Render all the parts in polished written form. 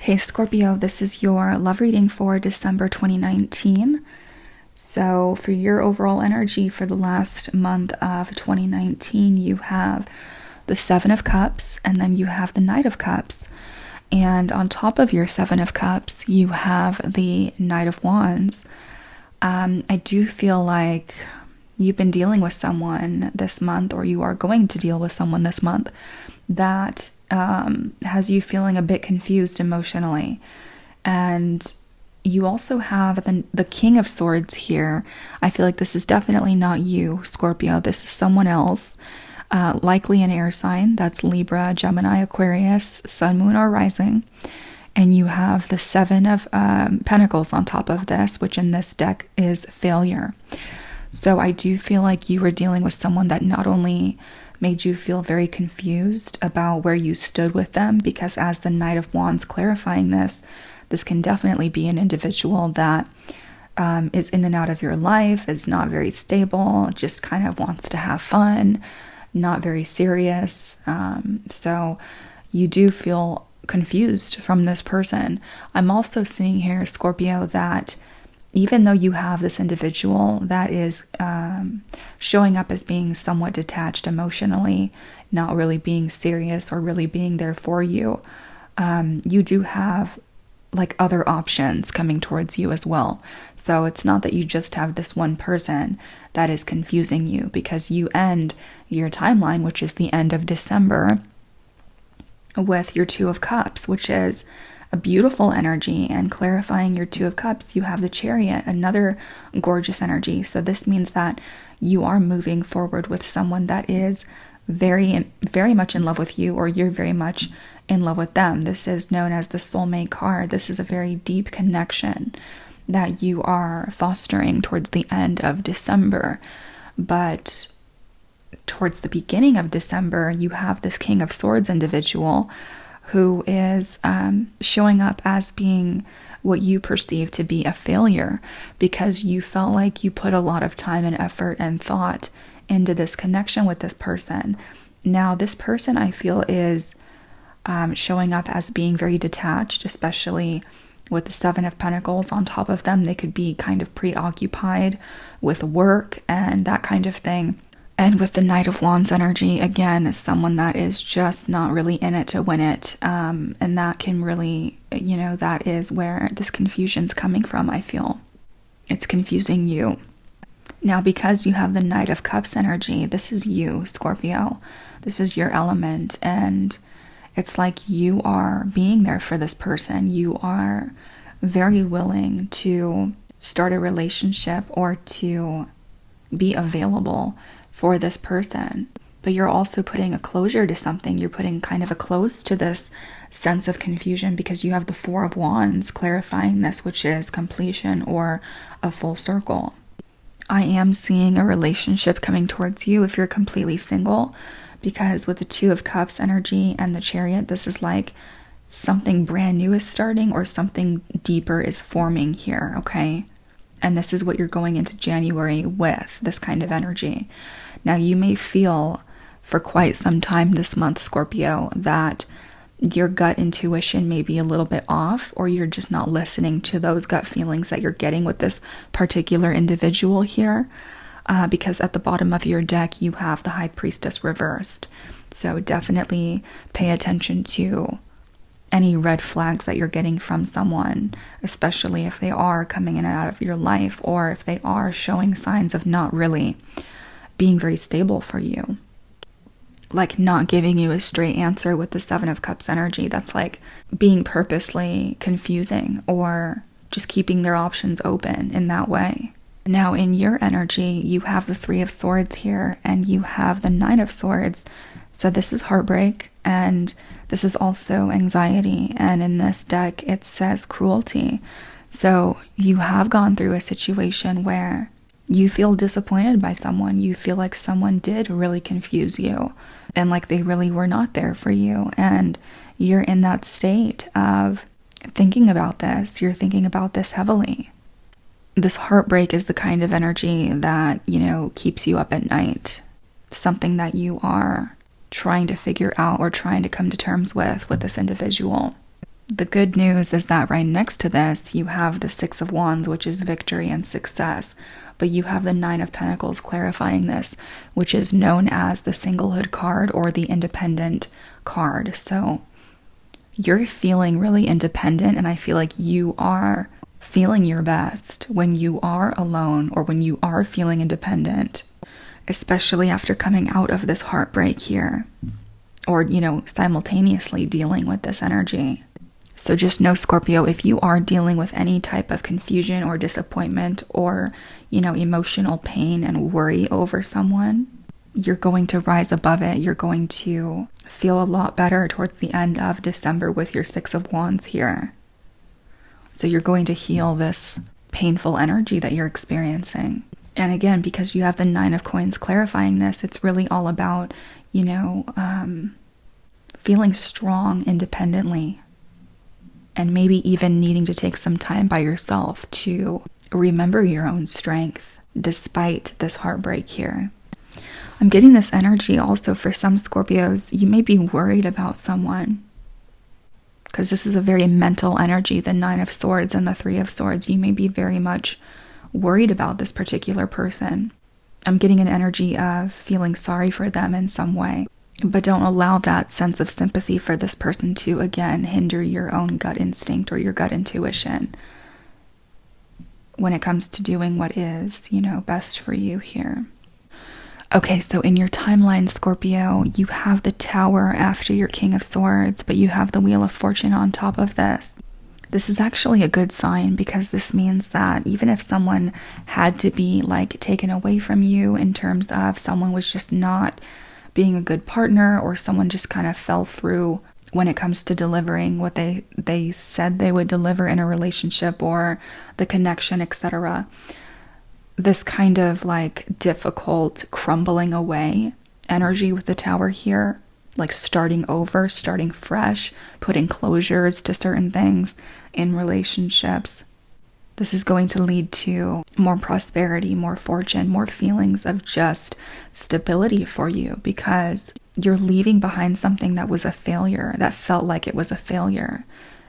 Okay, Scorpio, this is your love reading for December 2019. So for your overall energy for the last month of 2019, you have the Seven of Cups and then you have the Knight of Cups. And on top of your Seven of Cups, you have the Knight of Wands. I do feel like you've been dealing with someone this month, or you are going to deal with someone this month that has you feeling a bit confused emotionally. And you also have the King of Swords here. I feel like this is definitely not you, Scorpio. This is someone else, likely an air sign. That's Libra, Gemini, Aquarius, Sun, Moon, or Rising. And you have the Seven of Pentacles on top of this, which in this deck is failure. So I do feel like you were dealing with someone that not only made you feel very confused about where you stood with them, because as the Knight of Wands clarifying this can definitely be an individual that is in and out of your life, is not very stable, just kind of wants to have fun, not very serious. So you do feel confused from this person. I'm also seeing here, Scorpio, that even though you have this individual that is showing up as being somewhat detached emotionally, not really being serious or really being there for you, you do have like other options coming towards you as well. So it's not that you just have this one person that is confusing you, because you end your timeline, which is the end of December, with your Two of Cups, which is a beautiful energy. And clarifying your Two of Cups, you have the Chariot, another gorgeous energy. So this means that you are moving forward with someone that is very, very much in love with you, or you're very much in love with them. This is known as the Soulmate card. This is a very deep connection that you are fostering towards the end of December. But towards the beginning of December, you have this King of Swords individual who is showing up as being what you perceive to be a failure, because you felt like you put a lot of time and effort and thought into this connection with this person. Now, this person, I feel, is showing up as being very detached, especially with the Seven of Pentacles on top of them. They could be kind of preoccupied with work and that kind of thing. And with the Knight of Wands energy, again, is someone that is just not really in it to win it. And that can really, that is where this confusion's coming from, I feel. It's confusing you. Now, because you have the Knight of Cups energy, this is you, Scorpio. This is your element. And it's like you are being there for this person. You are very willing to start a relationship or to be available for this person, but you're also putting a closure to something. You're putting kind of a close to this sense of confusion, because you have the Four of Wands clarifying this, which is completion or a full circle. I am seeing a relationship coming towards you if you're completely single, because with the Two of Cups energy and the Chariot, this is like something brand new is starting, or something deeper is forming here, okay? And this is what you're going into January with, this kind of energy. Now, you may feel for quite some time this month, Scorpio, that your gut intuition may be a little bit off, or you're just not listening to those gut feelings that you're getting with this particular individual here, because at the bottom of your deck, you have the High Priestess reversed. So definitely pay attention to any red flags that you're getting from someone, especially if they are coming in and out of your life, or if they are showing signs of not really being very stable for you. Like not giving you a straight answer with the Seven of Cups energy. That's like being purposely confusing, or just keeping their options open in that way. Now, in your energy, you have the Three of Swords here, and you have the Nine of Swords. So this is heartbreak, and this is also anxiety. And in this deck, it says cruelty. So you have gone through a situation where you feel disappointed by someone. You feel like someone did really confuse you, and like they really were not there for you. And you're in that state of thinking about this. You're thinking about this heavily. This heartbreak is the kind of energy that, keeps you up at night. Something that you are trying to figure out or trying to come to terms with this individual. The good news is that right next to this, you have the Six of Wands, which is victory and success. But you have the Nine of Pentacles clarifying this, which is known as the singlehood card or the independent card. So you're feeling really independent, and I feel like you are feeling your best when you are alone or when you are feeling independent, especially after coming out of this heartbreak here, or, simultaneously dealing with this energy. So just know, Scorpio, if you are dealing with any type of confusion or disappointment or, emotional pain and worry over someone, you're going to rise above it. You're going to feel a lot better towards the end of December with your Six of Wands here. So you're going to heal this painful energy that you're experiencing. And again, because you have the Nine of Coins clarifying this, it's really all about, feeling strong independently. And maybe even needing to take some time by yourself to remember your own strength despite this heartbreak here. I'm getting this energy also for some Scorpios. You may be worried about someone, because this is a very mental energy, the Nine of Swords and the Three of Swords. You may be very much worried about this particular person. I'm getting an energy of feeling sorry for them in some way. But don't allow that sense of sympathy for this person to, again, hinder your own gut instinct or your gut intuition when it comes to doing what is, best for you here. Okay, so in your timeline, Scorpio, you have the Tower after your King of Swords, but you have the Wheel of Fortune on top of this. This is actually a good sign, because this means that even if someone had to be taken away from you in terms of someone was just not being a good partner, or someone just kind of fell through when it comes to delivering what they said they would deliver in a relationship or the connection, etc. This kind of difficult crumbling away energy with the Tower here, starting over, starting fresh, putting closures to certain things in relationships. This is going to lead to more prosperity, more fortune, more feelings of just stability for you, because you're leaving behind something that was a failure, that felt like it was a failure.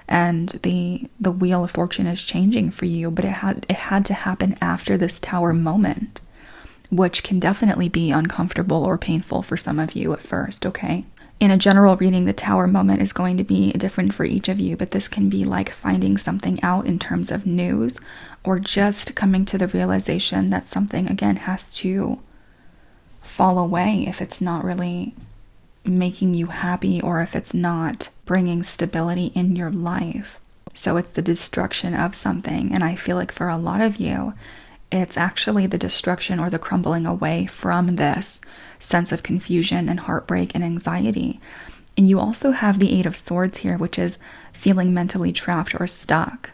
And the Wheel of Fortune is changing for you, but it had to happen after this Tower moment, which can definitely be uncomfortable or painful for some of you at first, okay? In a general reading, the Tower moment is going to be different for each of you, but this can be like finding something out in terms of news, or just coming to the realization that something, again, has to fall away if it's not really making you happy, or if it's not bringing stability in your life. So it's the destruction of something, and I feel like for a lot of you, it's actually the destruction or the crumbling away from this sense of confusion and heartbreak and anxiety. And you also have the Eight of Swords here, which is feeling mentally trapped or stuck.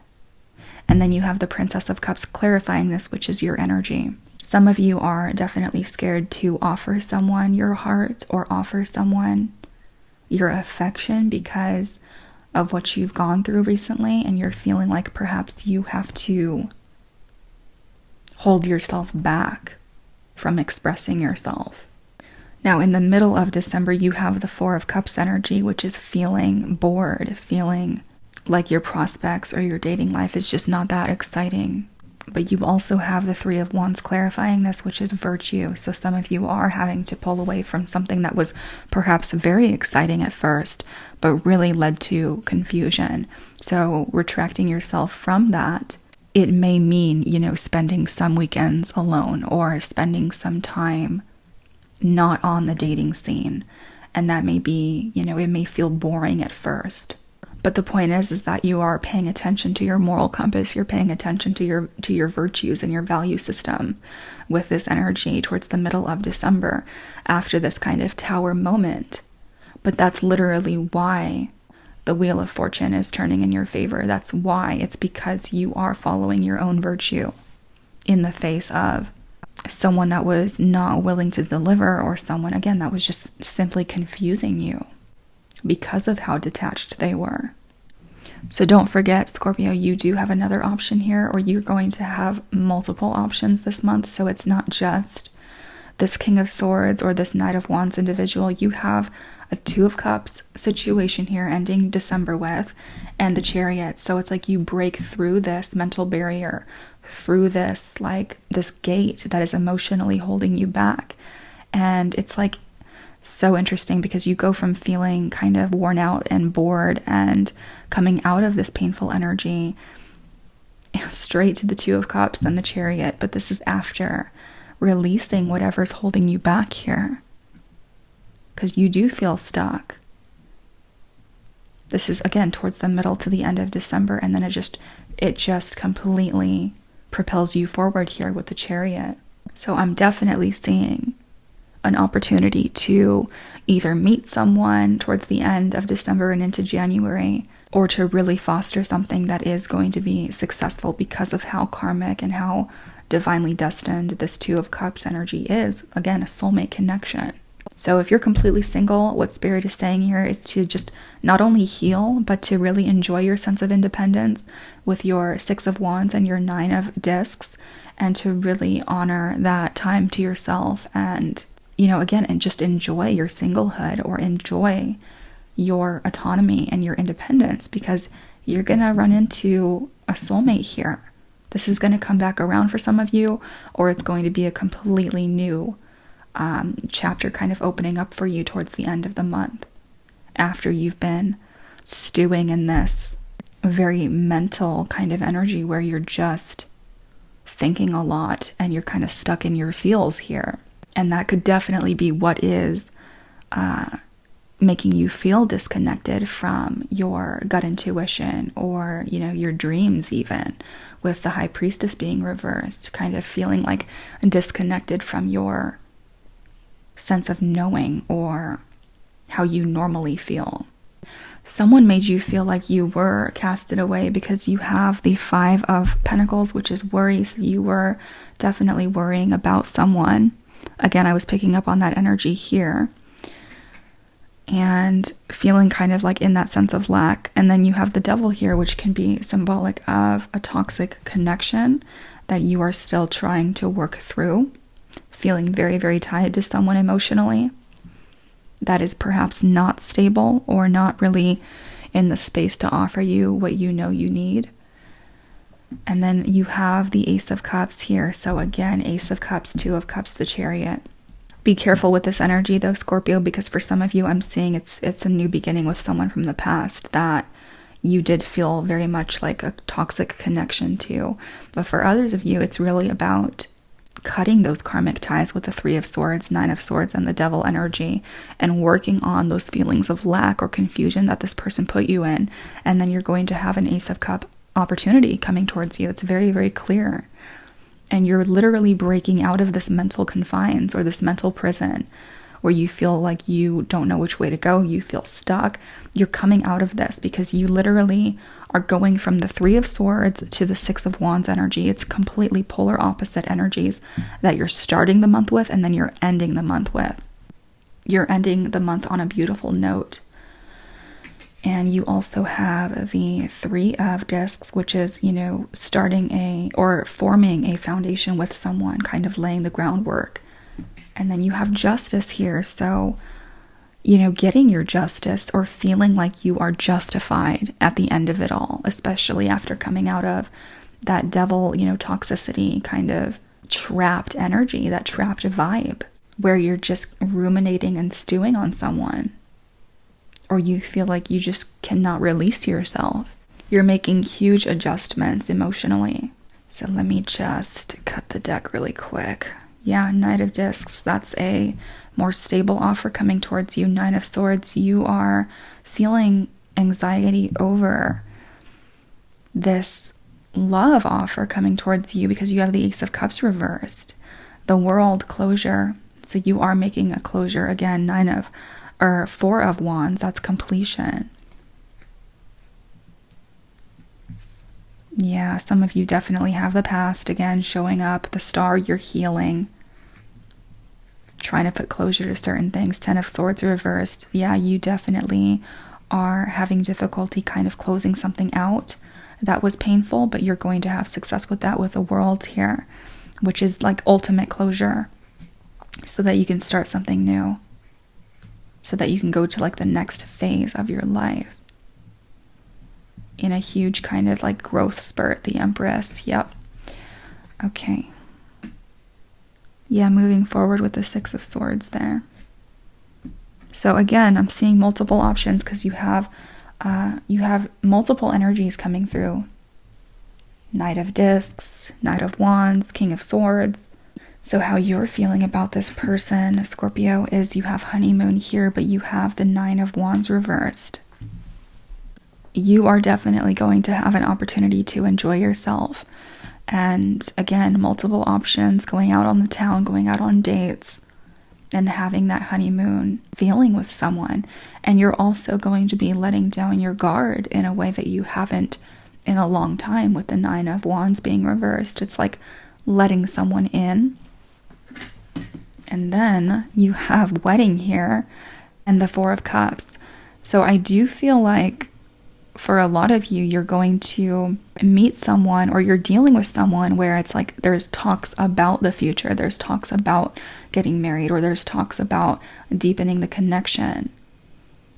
And then you have the Princess of Cups clarifying this, which is your energy. Some of you are definitely scared to offer someone your heart or offer someone your affection because of what you've gone through recently, and you're feeling like perhaps you have to hold yourself back from expressing yourself. Now, in the middle of December, you have the Four of Cups energy, which is feeling bored, feeling like your prospects or your dating life is just not that exciting. But you also have the Three of Wands clarifying this, which is virtue. So some of you are having to pull away from something that was perhaps very exciting at first, but really led to confusion. So retracting yourself from that, it may mean, spending some weekends alone, or spending some time not on the dating scene. And that may be, it may feel boring at first. But the point is that you are paying attention to your moral compass. You're paying attention to your virtues and your value system with this energy towards the middle of December after this kind of Tower moment. But that's literally why the Wheel of Fortune is turning in your favor. That's why. It's because you are following your own virtue in the face of someone that was not willing to deliver, or someone, again, that was just simply confusing you because of how detached they were. So don't forget, Scorpio, you do have another option here, or you're going to have multiple options this month. So it's not just this King of Swords or this Knight of Wands individual. You have a Two of Cups situation here ending December with, and the Chariot. So it's like you break through this mental barrier, through this like this gate that is emotionally holding you back. And it's like so interesting because you go from feeling kind of worn out and bored and coming out of this painful energy straight to the Two of Cups and the Chariot. But this is after releasing whatever's holding you back here, because you do feel stuck. This is again towards the middle to the end of December, and then it just completely propels you forward here with the Chariot. So I'm definitely seeing an opportunity to either meet someone towards the end of December and into January, or to really foster something that is going to be successful because of how karmic and how divinely destined this Two of Cups energy is. Again, a soulmate connection. So if you're completely single, what Spirit is saying here is to just not only heal, but to really enjoy your sense of independence with your Six of Wands and your Nine of Discs, and to really honor that time to yourself and, you know, again, and just enjoy your singlehood, or enjoy your autonomy and your independence, because you're going to run into a soulmate here. This is going to come back around for some of you, or it's going to be a completely new chapter kind of opening up for you towards the end of the month, after you've been stewing in this very mental kind of energy where you're just thinking a lot and you're kind of stuck in your feels here. And that could definitely be what is making you feel disconnected from your gut intuition, or, you know, your dreams, even with the High Priestess being reversed, kind of feeling like disconnected from your sense of knowing or how you normally feel. Someone made you feel like you were casted away because you have the Five of Pentacles, which is worry. So you were definitely worrying about someone. Again, I was picking up on that energy here, and feeling kind of like in that sense of lack. And then you have the Devil here, which can be symbolic of a toxic connection that you are still trying to work through, feeling very, very tied to someone emotionally that is perhaps not stable or not really in the space to offer you what you know you need. And then you have the Ace of Cups here. So again, Ace of Cups, Two of Cups, the Chariot. Be careful with this energy though, Scorpio, because for some of you, I'm seeing it's a new beginning with someone from the past that you did feel very much like a toxic connection to. But for others of you, it's really about cutting those karmic ties with the Three of Swords, Nine of Swords, and the Devil energy, and working on those feelings of lack or confusion that this person put you in. And then you're going to have an Ace of Cup opportunity coming towards you. It's very, very clear. And you're literally breaking out of this mental confines, or this mental prison where you feel like you don't know which way to go. You feel stuck. You're coming out of this because you literally are going from the Three of Swords to the Six of Wands energy. It's completely polar opposite energies that you're starting the month with, and then you're ending the month with. You're ending the month on a beautiful note. And you also have the Three of Discs, which is, you know, starting or forming a foundation with someone, kind of laying the groundwork. And then you have Justice here. So, you know, getting your justice, or feeling like you are justified at the end of it all, especially after coming out of that Devil, you know, toxicity, kind of trapped energy, that trapped vibe where you're just ruminating and stewing on someone, or you feel like you just cannot release yourself. You're making huge adjustments emotionally. So let me just cut the deck really quick. Yeah, Knight of Discs, that's a more stable offer coming towards you. Nine of Swords, you are feeling anxiety over this love offer coming towards you because you have the Ace of Cups reversed. The World, closure. So you are making a closure. Again, Four of Wands, that's completion. Yeah, some of you definitely have the past again showing up. The Star, you're healing, trying to put closure to certain things. Ten of Swords reversed. Yeah, you definitely are having difficulty kind of closing something out that was painful, but you're going to have success with that with the World here, which is like ultimate closure so that you can start something new. so that you can go to like the next phase of your life in a huge kind of like growth spurt. The Empress. Yep. Okay. Yeah, moving forward with the Six of Swords there. So again, I'm seeing multiple options because you have multiple energies coming through. Knight of Discs, Knight of Wands, King of Swords. So how you're feeling about this person, Scorpio, is you have honeymoon here, but you have the Nine of Wands reversed. You are definitely going to have an opportunity to enjoy yourself. And again, multiple options, going out on the town, going out on dates, and having that honeymoon feeling with someone. And you're also going to be letting down your guard in a way that you haven't in a long time with the Nine of Wands being reversed. It's like letting someone in. And then you have wedding here and the Four of Cups. So I do feel like for a lot of you, you're going to meet someone, or you're dealing with someone where it's like there's talks about the future, there's talks about getting married, or there's talks about deepening the connection.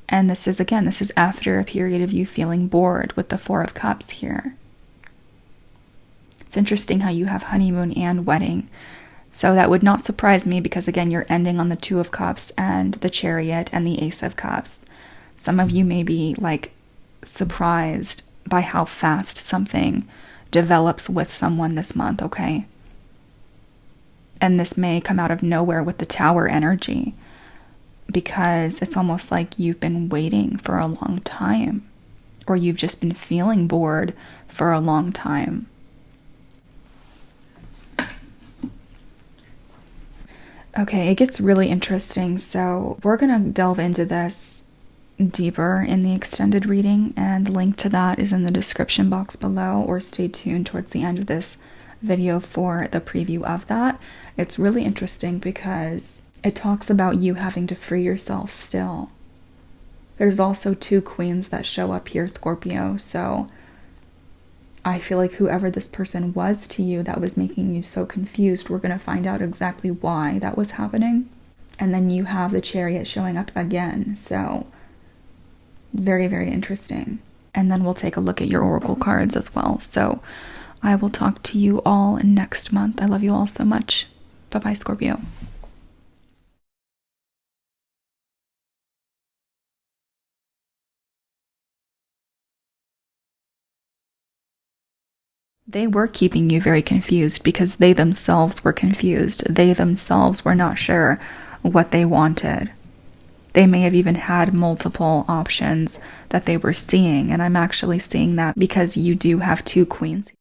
And this is after a period of you feeling bored with the Four of Cups here. It's interesting how you have honeymoon and wedding. So that would not surprise me because, again, you're ending on the Two of Cups and the Chariot and the Ace of Cups. Some of you may be like surprised by how fast something develops with someone this month, okay? And this may come out of nowhere with the Tower energy, because it's almost like you've been waiting for a long time, or you've just been feeling bored for a long time. Okay, it gets really interesting, so we're going to delve into this deeper in the extended reading, and link to that is in the description box below, or stay tuned towards the end of this video for the preview of that. It's really interesting because it talks about you having to free yourself still. There's also two queens that show up here, Scorpio, so I feel like whoever this person was to you that was making you so confused, we're going to find out exactly why that was happening. And then you have the Chariot showing up again, so very, very interesting. And then we'll take a look at your oracle cards as well. So I will talk to you all next month. I love you all so much. Bye-bye, Scorpio. They were keeping you very confused because they themselves were confused. They themselves were not sure what they wanted. They may have even had multiple options that they were seeing, and I'm actually seeing that because you do have two queens.